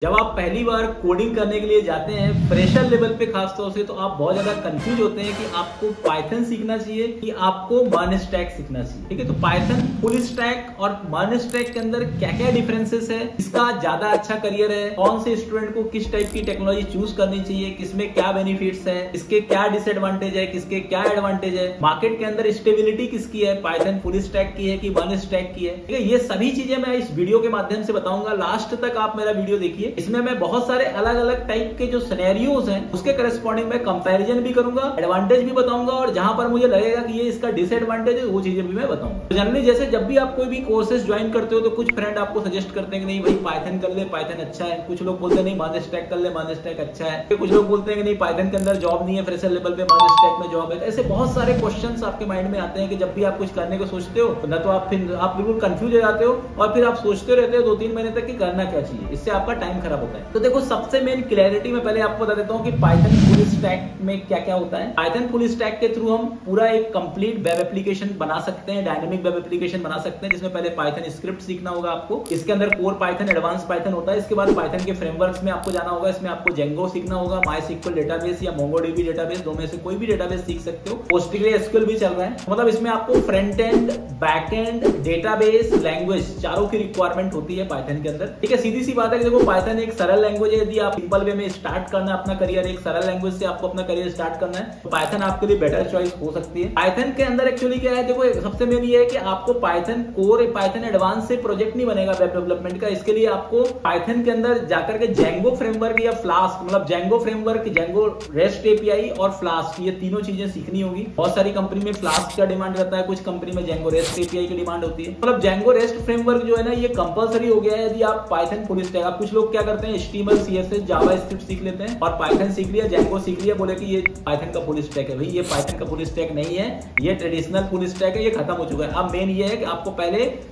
जब आप पहली बार कोडिंग करने के लिए जाते हैं फ्रेशर लेवल पे खास तौर से, तो आप बहुत ज्यादा कंफ्यूज होते हैं कि आपको पाइथन सीखना चाहिए कि आपको मर्न स्टैक सीखना चाहिए। ठीक है, तो पाइथन फुल स्टैक और मर्न स्टैक के अंदर क्या क्या डिफरेंसेस है, इसका ज्यादा अच्छा करियर है, कौन से स्टूडेंट को किस टाइप की टेक्नोलॉजी चूज करनी चाहिए, किसमें क्या बेनिफिट्स है, इसके क्या डिसएडवांटेज है, किसके क्या एडवांटेज है, मार्केट के अंदर स्टेबिलिटी किसकी है, पाइथन फुल स्टैक की है कि मर्न स्टैक की है। ठीक है, ये सभी चीजें मैं इस वीडियो के माध्यम से बताऊंगा। लास्ट तक आप मेरा वीडियो देखिए। इसमें मैं बहुत सारे अलग अलग टाइप के जो सिनेरियोज हैं उसके करस्पॉन्डिंग में कंपैरिजन भी करूंगा, एडवांटेज भी बताऊंगा, और जहां पर मुझे लगेगा कि ये इसका डिसएडवांटेज है वो चीजें भी मैं बताऊंगा। तो जनरली जैसे जब भी आप कोई भी कोर्सेज ज्वाइन करते हो तो कुछ फ्रेंड आपको सजेस्ट करते हैं कि नहीं भाई पाइथन कर ले, पाइथन अच्छा है। कुछ लोग बोलते हैं नहीं मर्न स्टैक कर ले, मर्न स्टैक अच्छा है। कुछ लोग बोलते हैं कि नहीं पाइथन के अंदर जॉब नहीं है, फ्रेशर लेवल पे मर्न स्टैक में जॉब है। ऐसे बहुत सारे क्वेश्चंस आपके माइंड में आते हैं कि जब भी आप कुछ करने को सोचते हो ना तो आप बिल्कुल कंफ्यूज हो जाते हो और फिर आप सोचते रहते हो 2-3 महीने तक कि करना क्या चाहिए। इससे आपका टाइम खराब होता है। तो देखो, सबसे मेन क्लैरिटी में पहले आपको बता देता हूं कि पाइथन फुल स्टैक में क्या क्या होता है। पाइथन फुल स्टैक के थ्रू हम पूरा एक कंप्लीट वेब एप्लीकेशन बना सकते हैं, डायनेमिक वेब एप्लीकेशन बना सकते हैं, जिसमें पहले पाइथन स्क्रिप्ट सीखना होगा आपको। इसके अंदर कोर पाइथन, एडवांस पाइथन होता है। इसके बाद पाइथन के फ्रेमवर्क्स में आपको जाना होगा। इसमें आपको जेंगो सीखना होगा, माइस्क्ल डेटाबेस या मोंगोडीबी डेटाबेस, दो में से कोई भी डेटाबेस सीख सकते हो। पोस्टग्रेसक्यूएल भी चल रहा है। मतलब इसमें आपको front end, back and, database, language चारों की रिक्वायरमेंट होती है पाइथन के अंदर। ठीक है, सीधी सी बात है कि देखो पाइथन एक सरल लैंग्वेज है। यदि आप सिंपल वे में स्टार्ट करना है अपना करियर, एक सरल लैंग्वेज से आपको अपना करियर स्टार्ट करना है, तो पाइथन आपके लिए बेटर चॉइस हो सकती है। पाइथन के अंदर एक्चुअली क्या है, देखो सबसे मेन ये है कि आपको पाइथन कोर, पाइथन एडवांस से प्रोजेक्ट नहीं बनेगा वेब डेवलपमेंट का। इसके लिए आपको पाइथन के अंदर जाकर के जेंगो फ्रेमवर्क या फ्लास्क, मतलब Django framework, Django rest API और फ्लास्क, ये तीनों चीजें सीखनी होगी। बहुत सारी कंपनी में फ्लास्क का डिमांड रहता है, कुछ कंपनी में जेंगो रेस्ट एपीआई की डिमांड होती है। मतलब जेंगो रेस्ट फ्रेमवर्क जो है ना, ये कंपलसरी हो गया है यदि आप पाइथन फुल स्टैक। आप कुछ लोग क्या करते हैं, एचटीएमएल, सीएसएस, जावास्क्रिप्ट सीख लेते हैं और पाइथन सीख लिया, जेंगो सीख लिया, बोले कि ये पाइथन का फुल स्टैक है। भाई ये पाइथन का फुल स्टैक नहीं है, ये ट्रेडिशनल फुल स्टैक है, ये खत्म हो चुका है। अब मेन ये है कि आपको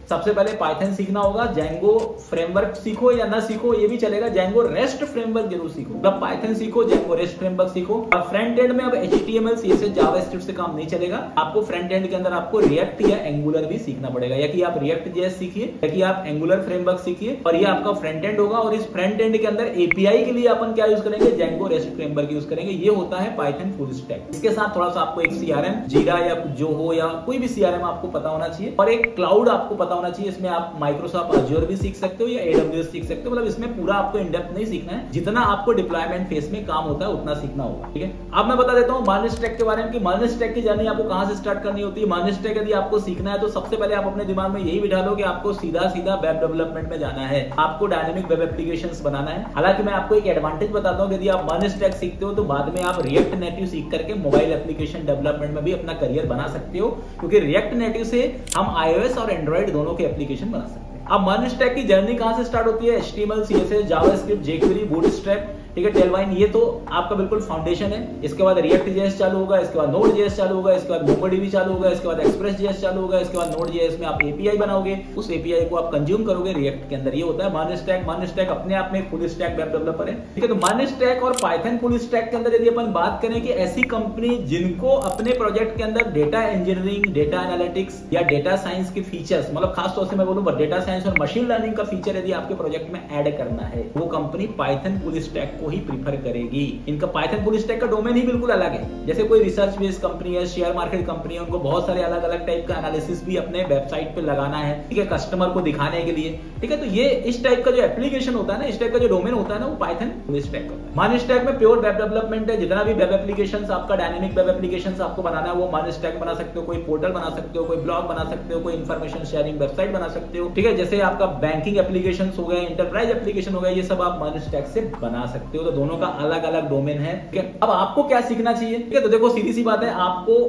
सबसे पहले पाइथन सीखना होगा। जेंगो फ्रेमवर्क सीखो या ना सीखो ये भी चलेगा, जेंगो रेस्ट फ्रेमवर्क जरूर सीखो। मतलब पाइथन सीखो, जेंगो रेस्ट फ्रेमवर्क सीखो। और फ्रंट एंड में अब एचटीएमएल, सीएसएस, जावास्क्रिप्ट से काम नहीं चलेगा। आपको फ्रंट एंड के अंदर आपको रिएक्ट या एंगुलर भी सीखना पड़ेगा, या कि आप रिएक्ट जेएस सीखिए या कि आप एंगुलर फ्रेमवर्क सीखिए, और ये आपका फ्रंट एंड होगा। और इस फ्रंट एंड के अंदर एपीआई के लिए अपन क्या यूज करेंगे, जेंगो रेस्ट फ्रेमवर्क यूज करेंगे। ये होता है पाइथन फुल स्टैक। इसके साथ थोड़ा सा आपको एक सीआरएम, जीरा या जो हो या कोई भी सीआरएम आपको पता होना चाहिए, और एक क्लाउड आपको पता होना चाहिए। इसमें आप माइक्रोसॉफ्ट अज्योर भी सीख सकते हो या एडब्ल्यूएस सीख सकते हो। मतलब इसमें पूरा आपको इन डेप्थ नहीं सीखना है, जितना आपको डिप्लॉयमेंट फेज में काम होता है उतना सीखना होगा। ठीक है, अब मैं बता देता हूं मर्न स्टैक के बारे में कि मर्न स्टैक की जर्नी आपको कहां से स्टार्ट करनी होती है। मर्न स्टैक यदि आपको सीखना है तो सबसे पहले आप अपने दिमाग में यही बिठा लो कि आपको सीधा सीधा वेब डेवलपमेंट में जाना है, आपको डायनेमिक वेब एप्लीकेशंस बनाना है। हालांकि मैं आपको एक एडवांटेज बताता हूं, यदि आप मर्न स्टैक सीखते हो तो बाद में आप रिएक्ट नेटिव सीख करके मोबाइल एप्लीकेशन डेवलपमेंट में भी अपना करियर बना सकते हो, क्योंकि रिएक्ट नेटिव से हम iOS और एंड्रॉइड दोनों के एप्लीकेशन बना सकते हैं। अब मर्न स्टैक की जर्नी कहां से स्टार्ट होती है, HTML, CSS, JavaScript, jQuery, bootstrap, ठीक है, टेलवाइन, ये तो आपका बिल्कुल फाउंडेशन है। इसके बाद रिएक्ट जेएस चालू होगा, इसके बाद नोड जेएस चालू होगा, इसके बाद मोंगोडीबी चालू होगा, इसके बाद एक्सप्रेस जेएस चालू होगा, इसके बाद नोड जेएस में आप एपीआई बनाओगे, उस एपीआई को आप कंज्यूम करोगे रिएक्ट के अंदर। ये होता है मर्न स्टैक। मर्न स्टैक अपने आप में एक फुल स्टैक वेब डेवलपर है। ठीक है, तो मर्न स्टैक और पाइथन फुल स्टैक के अंदर यदि अपन बात करें कि ऐसी कंपनी जिनको अपने प्रोजेक्ट के अंदर डेटा इंजीनियरिंग, डेटा एनालिटिक्स या डेटा साइंस के फीचर्स, मतलब खासतौर से मैं बोलूं डेटा साइंस और मशीन लर्निंग का फीचर यदि आपके प्रोजेक्ट में ऐड करना है, वो कंपनी पाइथन फुल स्टैक को ही प्रीफर करेगी। इनका पाइथन फुल स्टैक का डोमेन ही बिल्कुल अलग है। जैसे कोई रिसर्च बेस्ड कंपनी है, शेयर मार्केट कंपनी है, उनको बहुत सारे अलग अलग टाइप का एनालिसिस भी अपने वेबसाइट पे लगाना है, ठीक है, कस्टमर को दिखाने के लिए। ठीक है, तो ये इस टाइप का जो एप्लीकेशन होता है ना, इस टाइप का जो डोमेन होता है ना, वो पाइथन फुल स्टैक होता है। मर्न स्टैक में प्योर वेब डेवलपमेंट है। जितना भी वेब एप्लीकेशंस आपका डायनेमिक वेब एप्लीकेशंस आपको बनाना है वो मर्न स्टैक बना सकते हो। कोई पोर्टल बना सकते हो, कोई ब्लॉग बना सकते हो, कोई इंफॉर्मेशन शेयरिंग वेबसाइट बना सकते हो। ठीक है, जैसे आपका बैंकिंग एप्लीकेशन हो गए, इंटरप्राइज एप्लीकेशन हो गए, ये सब आप मर्न स्टैक से बना सकते हो। तो दोनों का अलग अलग डोमेन है। ठीक है, अब आपको क्या सीखना चाहिए। ठीक है, तो देखो सीधी सी बात है,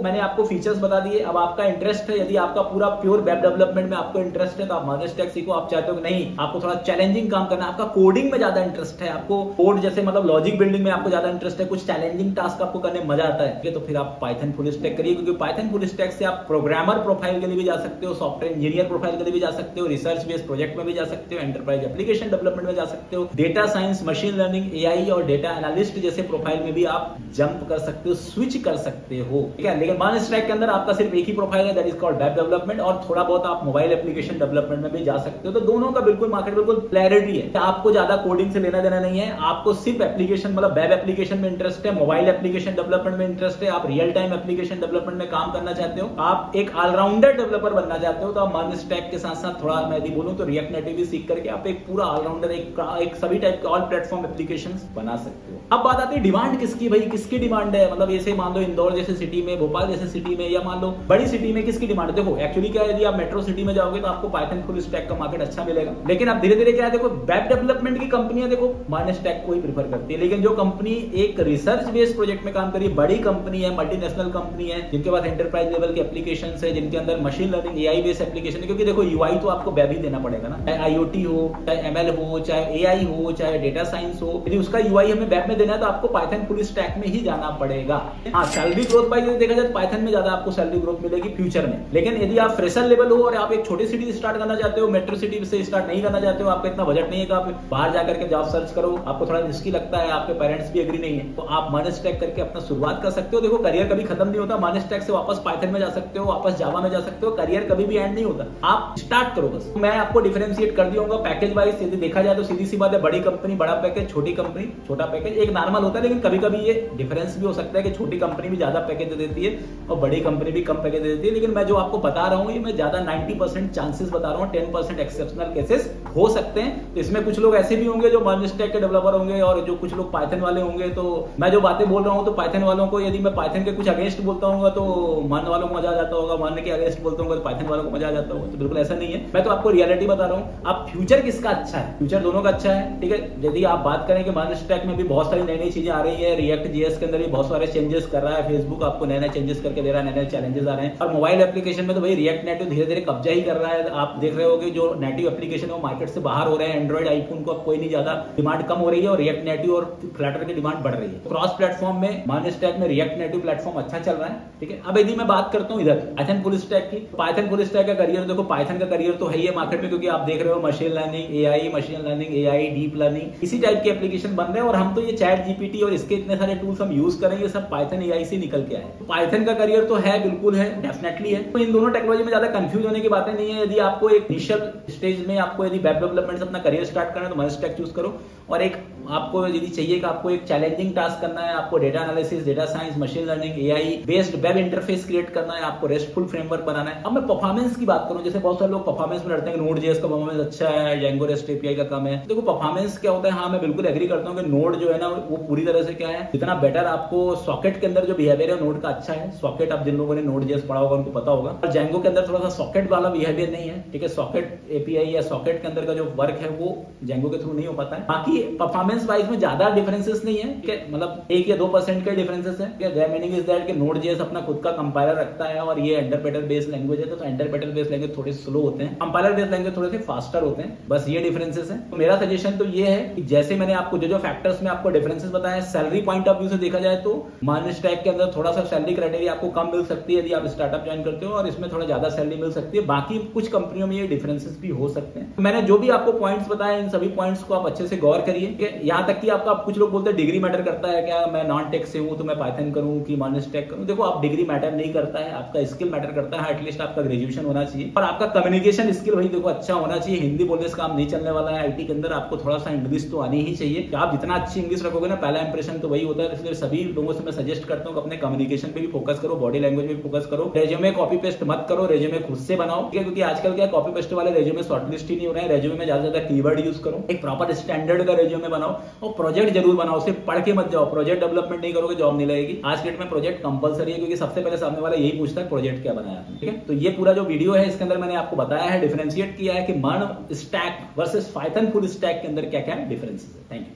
मैंने आपको फीचर्स बता दिए। अब आपका इंटरेस्ट है, यदि आपका पूरा प्योर वेब डेवलपमेंट में आपको इंटरेस्ट है तो आप मर्न स्टैक सीखो। आप चाहते हो कि नहीं आपको थोड़ा चैलेंजिंग काम करना है, आपका कोडिंग में ज्यादा इंटरेस्ट है, आपको कोड जैसे मतलब लॉजिक बिल्डिंग में आपको ज्यादा इंटरेस्ट है, कुछ चैलेंजिंग टास्क आपको करने में मजा आता है, ठीक है, तो फिर आप पाइथन फुल स्टैक करिए। क्योंकि पाइथन फुल स्टैक से आप प्रोग्रामर प्रोफाइल के लिए भी जा सकते हो, सॉफ्टवेयर इंजीनियर प्रोफाइल के लिए भी जा सकते हो, रिसर्च बेस्ड प्रोजेक्ट में भी जा सकते हो, एंटरप्राइज एप्लीकेशन डेवलपमेंट में जा सकते हो, data science, machine learning, AI और डेटा एनालिस्ट जैसे प्रोफाइल में भी आप जंप कर सकते हो, स्विच कर सकते हो, ठीक है। लेकिन मान स्टैक के अंदर आपका सिर्फ एक ही प्रोफाइल है, that is called web development, और थोड़ा बहुत आप मोबाइल एप्लीकेशन डेवलपमेंट में भी जा सकते हो। तो दोनों का बिल्कुल मार्केट बिल्कुल क्लैरिटी है, आपको ज्यादा कोडिंग से लेना देना नहीं है, आपको सिर्फ एप्लीकेशन मतलब वेब एप्लीकेशन में इंटरेस्ट है, मोबाइल एप्लीकेशन डेवलपमेंट में इंटरेस्ट है, आप रियल टाइम एप्लीकेशन डेवलपमेंट में काम करना चाहते हो, आप एक ऑलराउंडर डेवलपर बनना चाहते हो, तो आप मान स्टैक के साथ साथ थोड़ा मैं यदि बोलूं तो रिएक्ट नेटिव भी सीख करके आप एक पूरा ऑलराउंडर एक सभी टाइप के ऑल प्लेटफॉर्म एप्लीकेशंस बना सकते हो। अब बात आती है डिमांड किसकी, भाई किसकी डिमांड है, मतलब ऐसे मान लो इंदौर जैसे सिटी में, भोपाल जैसे सिटी में, या मान लो बड़ी सिटी में किसकी डिमांड है। देखो एक्चुअली क्या है, यदि आप मेट्रो सिटी में जाओगे तो आपको पाइथन फुल स्टैक का मार्केट अच्छा मिलेगा, लेकिन अब धीरे धीरे क्या है, देखो वेब डेवलपमेंट की कंपनियां देखो मान स्टैक को ही प्रीफर करती है, लेकिन जो कंपनी एक रिसर्च बेस्ड प्रोजेक्ट में काम करी, बड़ी कंपनी है, मल्टीनेशनल कंपनी है, जिनके पास एंटरप्राइज लेवल के एप्लीकेशन है, जिनके अंदर machine learning AI based application है, क्योंकि देखो UI तो आपको वेब ही देना पड़ेगा ना, चाहे IoT हो, चाहे ML हो, चाहे AI हो, चाहे डेटा साइंस हो, यदि उसका UI हमें वेब में देना है तो आपको पाइथन फुल स्टैक में ही जाना पड़ेगा। हाँ, सैलरी ग्रोथ वाइज देखा जाए पाइथन में ज्यादा आपको सैलरी ग्रोथ मिलेगी फ्यूचर में, लेकिन यदि आप फ्रेशर लेवल हो और आप एक छोटी सिटी से स्टार्ट करना चाहते हो, मेट्रो सिटी से स्टार्ट नहीं करना चाहते हो, आपका इतना बजट नहीं है कि आप बाहर जाकर के जॉब सर्च करो, आपको थोड़ा रिस्की लगता है, आपके पेरेंट्स भी एग्री नहीं है, तो आप माइनस्टैक करके अपना शुरुआत कर सकते हो। देखो करियर कभी खत्म नहीं होता, माइनस्टैक से वापस पाइथन में जा सकते हो, वापस जावा में जा सकते हो, करियर कभी भी एंड नहीं होता, आप स्टार्ट करो बस। मैं आपको डिफरेंशिएट कर दिया पैकेज वाइज, यदि देखा जाए तो सीधी सी बात है, बड़ी कंपनी बड़ा पैकेज, छोटी कंपनी छोटा पैकेज, एक नॉर्मल होता है, लेकिन कभी कभी ये डिफरेंस भी हो सकता है कि छोटी कंपनी भी ज्यादा पैकेज दे देती है और बड़ी कंपनी भी कम पैकेज दे देती है, लेकिन मैं जो आपको बता रहा हूँ ये मैं ज्यादा 90% चांसेस बता रहा हूँ, 10% एक्सेप्शनल केसेस हो सकते हैं। तो इसमें कुछ लोग ऐसे भी होंगे जो माइनस्टैक के डेवलपर होंगे और जो कुछ लोग पाइथन वाले होंगे, तो मैं जो बातें बोल रहा हूँ तो पाइथन वालों को, यदि मैं पाइथन के कुछ अगेंस्ट बोलता हूँ तो मानने वालों को मजा आ जाता होगा, मानने के अगेंस्ट बोलता हूँ तो पाइथन वालों को मजा आ जाता होगा, तो बिल्कुल ऐसा नहीं है। मैं तो आपको रियलिटी बता रहा हूँ। अब फ्यूचर किसका अच्छा है, फ्यूचर दोनों का अच्छा है, ठीक है। यदि आप बात करें कि माइनस्टैक में भी बहुत सारी नई नई चीजें आ रही है, रिएक्ट JS के अंदर भी बहुत सारे चेंजेस कर रहा है, फेसबुक आपको नए नए चेंजेस करके दे रहा है, नए नए चैलेंजेस आ रहे हैं, और मोबाइल एप्लीकेशन में तो भाई रिएक्ट नेटिव धीरे धीरे कब्जा ही कर रहा है। आप देख रहे होगे जो नेटिव एप्लीकेशन है वो मार्केट से बाहर हो रहे हैं, एंड्रॉइड आईफोन को अब कोई नहीं, ज्यादा डिमांड कम हो रही है और रिएक्ट नेटिव और फ्लटर की डिमांड बढ़ रही है। क्रॉस प्लेटफॉर्म में माइनस्टैक में रिएक्ट नेटिव प्लेटफॉर्म अच्छा चल रहा है, ठीक है। अब यदि मैं बात करता हूँ इधर पाइथन फुल स्टैक की, पाइथन फुल स्टैक का करियर, देखो पाइथन का करियर तो है ही मार्केट में, क्योंकि आप देख रहे हो machine learning AI deep learning इसी टाइप के एप्लीकेशन बन रहे हैं, और हम तो ये चैट GPT और इसके इतने सारे टूल्स हम यूज करेंगे, सब पाइथन AI से निकल के आए। पाइथन का करियर तो है, बिल्कुल है, डेफिनेटली है। तो इन दोनों टेक्नोलॉजी में ज्यादा कंफ्यूज होने की बातें नहीं है। यदि आपको एक इनिशियल स्टेज में आपको यदि वेब डेवलपमेंट से अपना करियर स्टार्ट करना है तो माइनस्टैक चूज करो, और एक आपको यदि चाहिए कि आपको एक चैलेंजिंग टास्क करना है, आपको data analysis, data science, machine learning, AI based web interface create करना है, आपको रेस्टफुल फ्रेमवर्क बनाना है। अब मैं परफॉर्मेंस की बात करूं, जैसे बहुत सारे लोग परफॉर्मेंस में लड़ते हैं कि Node.js का परफॉर्मेंस अच्छा है, Django REST API का कम है। देखो परफॉर्मेंस क्या होता है, हाँ मैं बिल्कुल एग्री करता हूँ कि नोड जो है ना वो पूरी तरह से क्या है, जितना बेटर आपको सॉकेट के अंदर जो बिहेवियर है नोड का अच्छा है। सॉकेट आप जिन लोगों ने Node.js पढ़ा होगा उनको पता होगा, और Django के अंदर थोड़ा सा सॉकेट वाला बिहेवियर नहीं है, ठीक है। सॉकेट API या सॉकेट के अंदर का जो वर्क है वो Django के थ्रू नहीं हो पाता है। बाकी परफॉर्मेंस वाइज में ज्यादा डिफरेंसेस नहीं है, ठीक है, मतलब 1 या 2% के डिफरेंसेस है। मीनिंग इज दैट कि Node.js अपना खुद का कंपाइलर रखता है, और ये इंटरप्रेटर बेस्ड लैंग्वेज है, तो इंटरप्रेटर बेस्ड लैंग्वेज थोड़े स्लो होते हैं, कंपाइलर बेस्ड लैंग्वेज थोड़े से फास्टर होते हैं, बस ये डिफरेंसेस है। तो मेरा सजेशन तो ये है कि जैसे मैंने आपको जो फैक्टर्स में आपको डिफरेंसेस बताया, सैलरी पॉइंट ऑफ व्यू से देखा जाए तो माइनस्टैक के अंदर थोड़ा सा सैलरी क्राइटेरिया आपको कम मिल सकती है यदि आप स्टार्टअप ज्वाइन करते हो, और इसमें थोड़ा ज्यादा सैलरी मिल सकती है। बाकी कुछ कंपनियों में ये डिफरेंसेस भी हो सकते हैं। मैंने जो भी आपको पॉइंट्स बताए, इन सभी पॉइंट्स को आप अच्छे से गौर करिए। यहाँ तक कि आपका कुछ लोग बोलते हैं डिग्री मैटर करता है क्या, मैं नॉन टेक से हूं तो मैं पाइथन करूं कि माइनस्टैक करूं। देखो आप डिग्री मैटर नहीं करता है, आपका स्किल मैटर करता है। एटलीस्ट आपका ग्रेजुएशन होना चाहिए, और आपका कम्युनिकेशन स्किल भाई देखो अच्छा होना चाहिए। हिंदी बोलने से काम नहीं चलने वाला है। IT के अंदर आपको थोड़ा सा इंग्लिश तो आनी ही चाहिए। आप जितना अच्छी इंग्लिश रखोगे ना, पहला इंप्रेशन तो वही होता है। इसलिए सभी लोगों से मैं सजेस्ट करता हूँ कि अपने कम्युनिकेशन पे भी फोकस करो, बॉडी लैंग्वेज पे भी फोकस करो। रेज्यूमे कॉपी पेस्ट मत करो, रेज्यूमे खुद से बनाओ, ठीक है, क्योंकि आजकल क्या कॉपी पेस्ट वाले रेज्यूमे शॉर्टलिस्ट ही नहीं हो रहे हैं। रेज्यूमे में ज्यादा कीवर्ड यूज करो, एक प्रॉपर स्टैंडर्ड का रेज्यूमे बनाओ, और प्रोजेक्ट जरूर बनाओ। सिर्फ पढ़ के मत जाओ, प्रोजेक्ट डेवलपमेंट नहीं करोगे जॉब नहीं लगेगी। आज के डेट में प्रोजेक्ट कंपलसरी है, क्योंकि सबसे पहले सामने वाला यही पूछता है प्रोजेक्ट क्या बनाया, ठीक है। तो ये पूरा जो वीडियो है इसके अंदर मैंने आपको बताया है, डिफरेंशिएट किया है कि माइनस्टैक वर्सेस पाइथन फुल स्टैक के अंदर क्या क्या डिफरेंसेस है। Thank you.